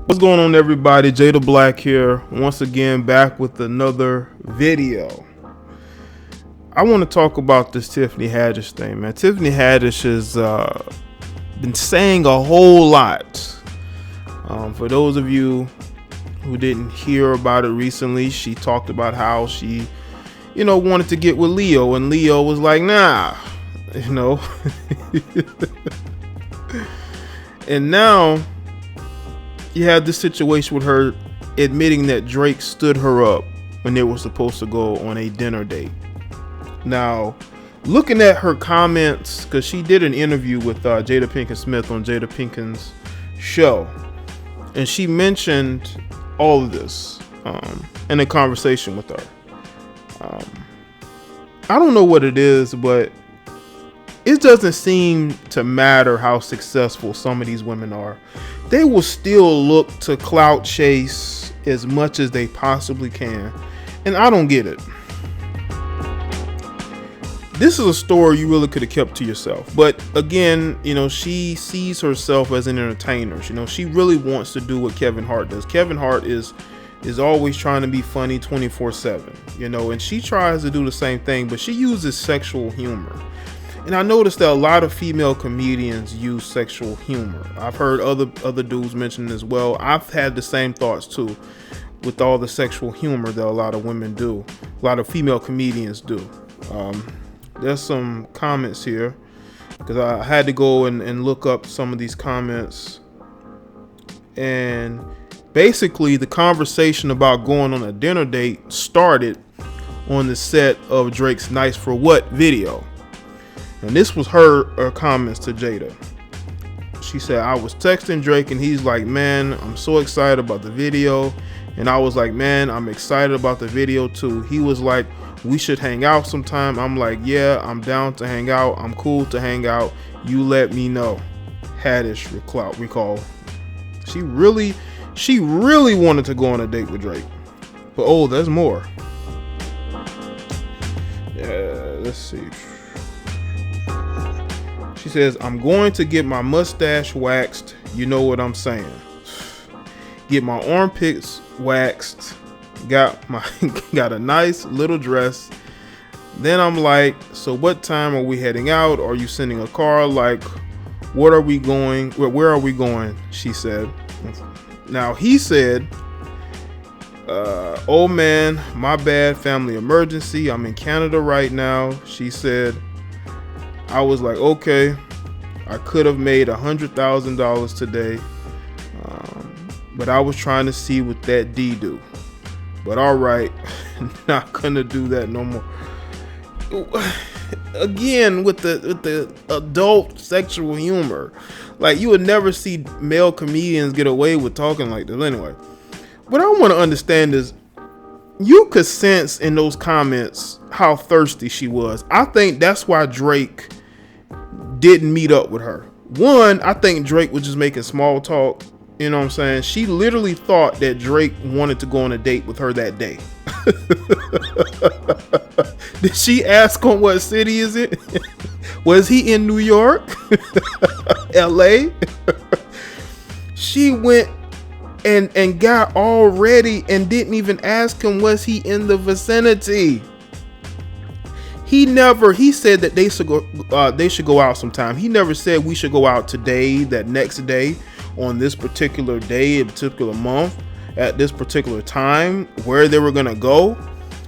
What's going on, everybody? Jay the Black here, once again back with another video. I want to talk about this Tiffany Haddish thing, man. Tiffany Haddish has been saying a whole lot. For those of you who didn't hear about it recently, she talked about how she, wanted to get with Leo, and Leo was like, nah, And now you had this situation with her admitting that Drake stood her up when they were supposed to go on a dinner date. Now, looking at her comments, because she did an interview with Jada Pinkett Smith on Jada Pinkett's show, and she mentioned all of this in a conversation with her. I don't know what it is, but it doesn't seem to matter how successful some of these women are. They will still look to clout chase as much as they possibly can. And I don't get it. This is a story you really could have kept to yourself. But again, she sees herself as an entertainer. She really wants to do what Kevin Hart does. Kevin Hart is always trying to be funny 24/7, and she tries to do the same thing, but she uses sexual humor. And I noticed that a lot of female comedians use sexual humor. I've heard other dudes mention it as well. I've had the same thoughts too, with all the sexual humor that a lot of women do, a lot of female comedians do. There's some comments here, because I had to go and look up some of these comments. And basically the conversation about going on a dinner date started on the set of Drake's Nice for What video. And this was her comments to Jada. She said, I was texting Drake and he's like, man, I'm so excited about the video. And I was like, man, I'm excited about the video too. He was like, we should hang out sometime. I'm like, yeah, I'm down to hang out. I'm cool to hang out. You let me know. Haddish recall. She really wanted to go on a date with Drake. But there's more. Yeah, let's see. She says, I'm going to get my mustache waxed. You know what I'm saying. Get my armpits waxed. Got a nice little dress. Then I'm like, so what time are we heading out? Are you sending a car? Like, what are we going? Where are we going? She said. Now he said, oh man, my bad, family emergency. I'm in Canada right now. She said, I was like, okay, I could have made $100,000 today, but I was trying to see what that D do. But all right, not gonna do that no more. Again, with the adult sexual humor, like you would never see male comedians get away with talking like this. Anyway, what I want to understand is, you could sense in those comments how thirsty she was. I think that's why Drake didn't meet up with her. One, I think Drake was just making small talk. You know what I'm saying? She literally thought that Drake wanted to go on a date with her that day. Did she ask him what city is it? Was he in New York? LA? She went and got all ready and didn't even ask him, was he in the vicinity? He said that they should go out sometime. He never said we should go out today, that next day, on this particular day, a particular month, at this particular time, where they were gonna go.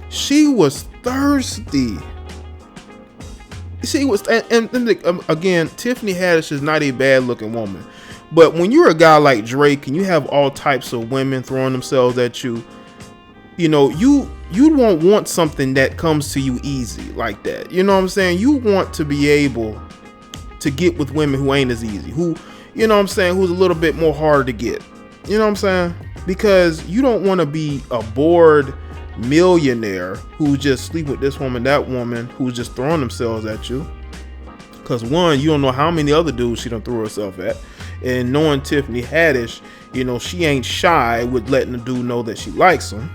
She was thirsty. She was, and again, Tiffany Haddish is not a bad looking woman, but when you're a guy like Drake and you have all types of women throwing themselves at you, you won't want something that comes to you easy like that. You know what I'm saying? You want to be able to get with women who ain't as easy, who, who's a little bit more hard to get. You know what I'm saying? Because you don't want to be a bored millionaire who just sleep with this woman, that woman, who's just throwing themselves at you. Because one, you don't know how many other dudes she done threw herself at. And knowing Tiffany Haddish, she ain't shy with letting the dude know that she likes him.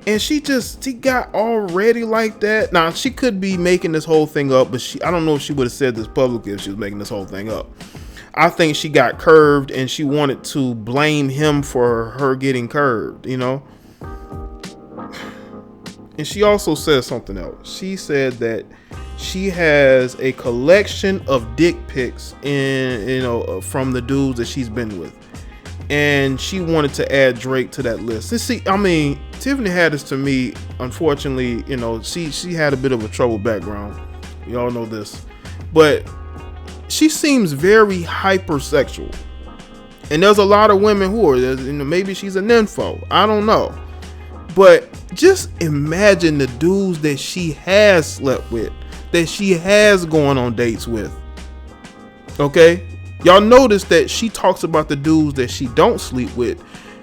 And she got already like that. Now, she could be making this whole thing up, but I don't know if she would have said this publicly if she was making this whole thing up. I think she got curved and she wanted to blame him for her getting curved, you know. And she also said something else. She said that she has a collection of dick pics from the dudes that she's been with. And she wanted to add Drake to that list. And see, I mean, Tiffany Haddish, to me, unfortunately, she had a bit of a troubled background. You all know this. But she seems very hypersexual. And there's a lot of women who are, maybe she's an nympho. I don't know. But just imagine the dudes that she has slept with, that she has gone on dates with. Okay? Y'all notice that she talks about the dudes that she don't sleep with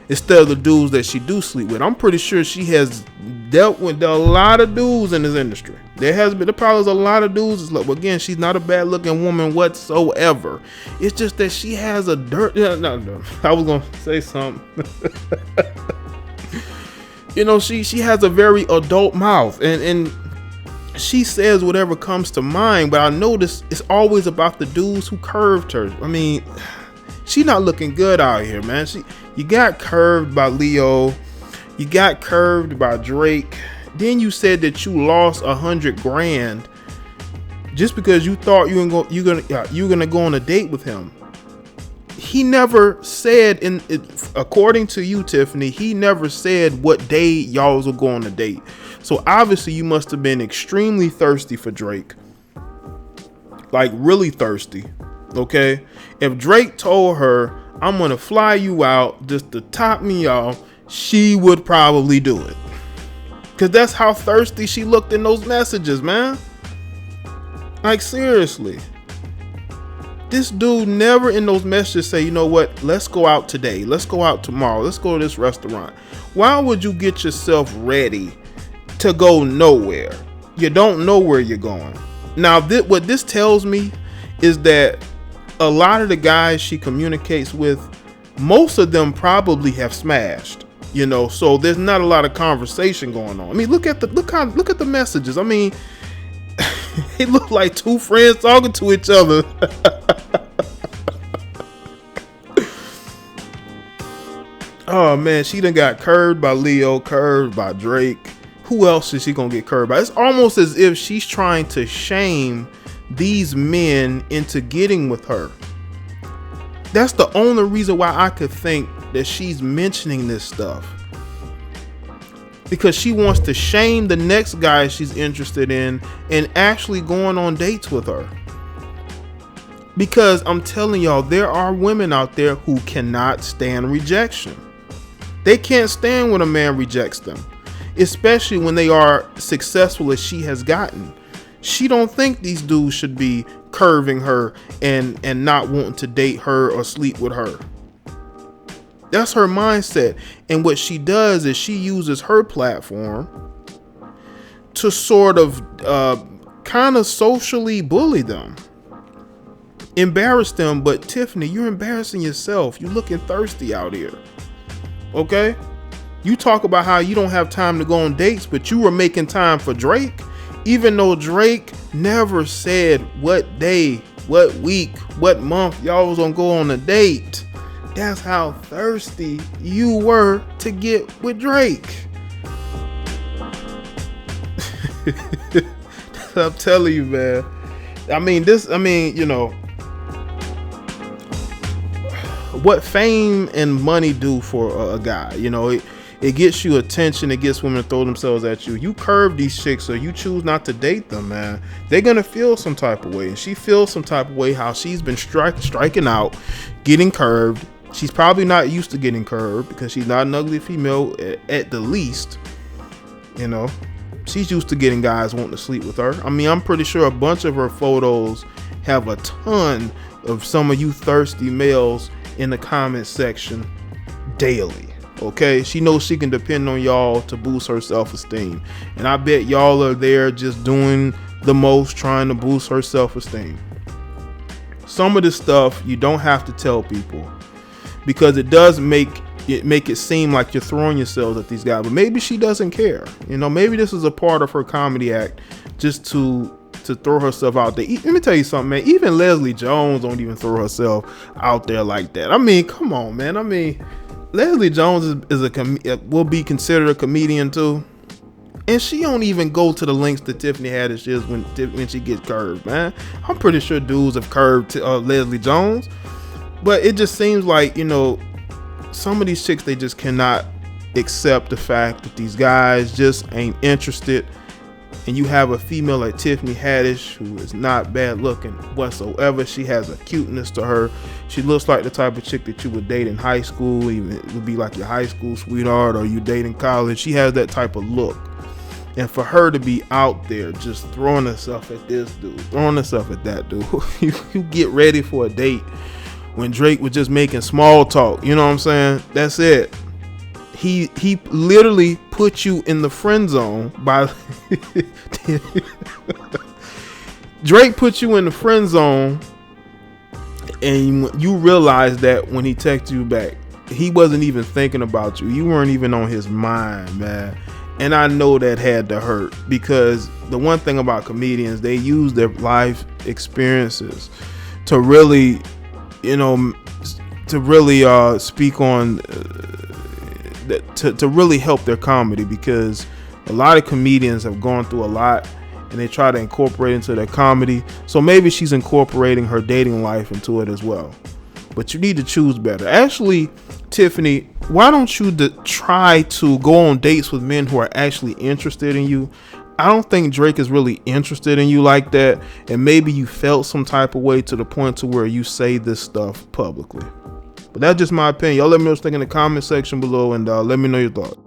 instead of the dudes that she do sleep with. I'm pretty sure she has dealt with a lot of dudes in this industry. There probably is a lot of dudes. But again, she's not a bad looking woman whatsoever. It's just that she has a dirt. No. I was gonna say something. She has a very adult mouth, and she says whatever comes to mind. But I notice it's always about the dudes who curved her. I mean, she not looking good out here, man. You got curved by Leo, you got curved by Drake. Then you said that you lost $100 grand just because you thought you're gonna go on a date with him. He never said, according to you, Tiffany, he never said what day y'all was gonna go on a date. So obviously you must have been extremely thirsty for Drake, like really thirsty. Okay, if Drake told her, "I'm gonna fly you out just to top me off," she would probably do it. Cause that's how thirsty she looked in those messages, man. Like, seriously. This dude never in those messages say, you know what, let's go out today. Let's go out tomorrow. Let's go to this restaurant. Why would you get yourself ready to go nowhere? You don't know where you're going. Now, what this tells me is that a lot of the guys she communicates with, most of them probably have smashed. So there's not a lot of conversation going on. I mean, look at the messages. I mean, it looked like two friends talking to each other. Oh man, she done got curved by Leo, curved by Drake. Who else is she gonna get curved by? It's almost as if she's trying to shame these men into getting with her. That's the only reason why I could think that she's mentioning this stuff, because she wants to shame the next guy she's interested in and actually going on dates with her. Because I'm telling y'all, there are women out there who cannot stand rejection. They can't stand when a man rejects them, especially when they are successful as she has gotten. She don't think these dudes should be curving her and not wanting to date her or sleep with her. That's her mindset. And what she does is she uses her platform to sort of kind of socially bully them, embarrass them. But Tiffany, you're embarrassing yourself. You're looking thirsty out here. Okay? You talk about how you don't have time to go on dates, but you were making time for Drake, even though Drake never said what day, what week, what month y'all was gonna go on a date. That's how thirsty you were to get with Drake. I'm telling you, man. What fame and money do for a guy, it gets you attention. It gets women to throw themselves at you. You curve these chicks or you choose not to date them, man, they're going to feel some type of way. And she feels some type of way how she's been striking out, getting curved. She's probably not used to getting curved because she's not an ugly female at the least. She's used to getting guys wanting to sleep with her. I mean, I'm pretty sure a bunch of her photos have a ton of some of you thirsty males in the comment section daily. Okay, she knows she can depend on y'all to boost her self-esteem, and I bet y'all are there just doing the most, trying to boost her self-esteem. Some of this stuff you don't have to tell people, because it does make it seem like you're throwing yourselves at these guys. But maybe she doesn't care. Maybe this is a part of her comedy act, just to to throw herself out there. Let me tell you something, man. Even Leslie Jones don't even throw herself out there like that. I mean, come on, man. I mean, Leslie Jones will be considered a comedian too, and she don't even go to the lengths that Tiffany Haddish is when she gets curved, man. I'm pretty sure dudes have curved Leslie Jones, but it just seems like, you know, some of these chicks, they just cannot accept the fact that these guys just ain't interested. And you have a female like Tiffany Haddish, who is not bad looking whatsoever. She has a cuteness to her. She looks like the type of chick that you would date in high school. Even it would be like your high school sweetheart, or you date in college. She has that type of look. And for her to be out there just throwing herself at this dude, throwing herself at that dude, you get ready for a date when Drake was just making small talk. You know what I'm saying? That's it. He literally put you in the friend zone by Drake put you in the friend zone, and you realize that when he texted you back, he wasn't even thinking about you. You weren't even on his mind, man. And I know that had to hurt, because the one thing about comedians, they use their life experiences to really, you know, to really speak on to really help their comedy, because a lot of comedians have gone through a lot and they try to incorporate into their comedy. So maybe she's incorporating her dating life into it as well. But you need to choose better. Actually, Tiffany, why don't you try to go on dates with men who are actually interested in you? I don't think Drake is really interested in you like that, and maybe you felt some type of way to the point to where you say this stuff publicly. But that's just my opinion. Y'all let me know what you think in the comment section below, and let me know your thoughts.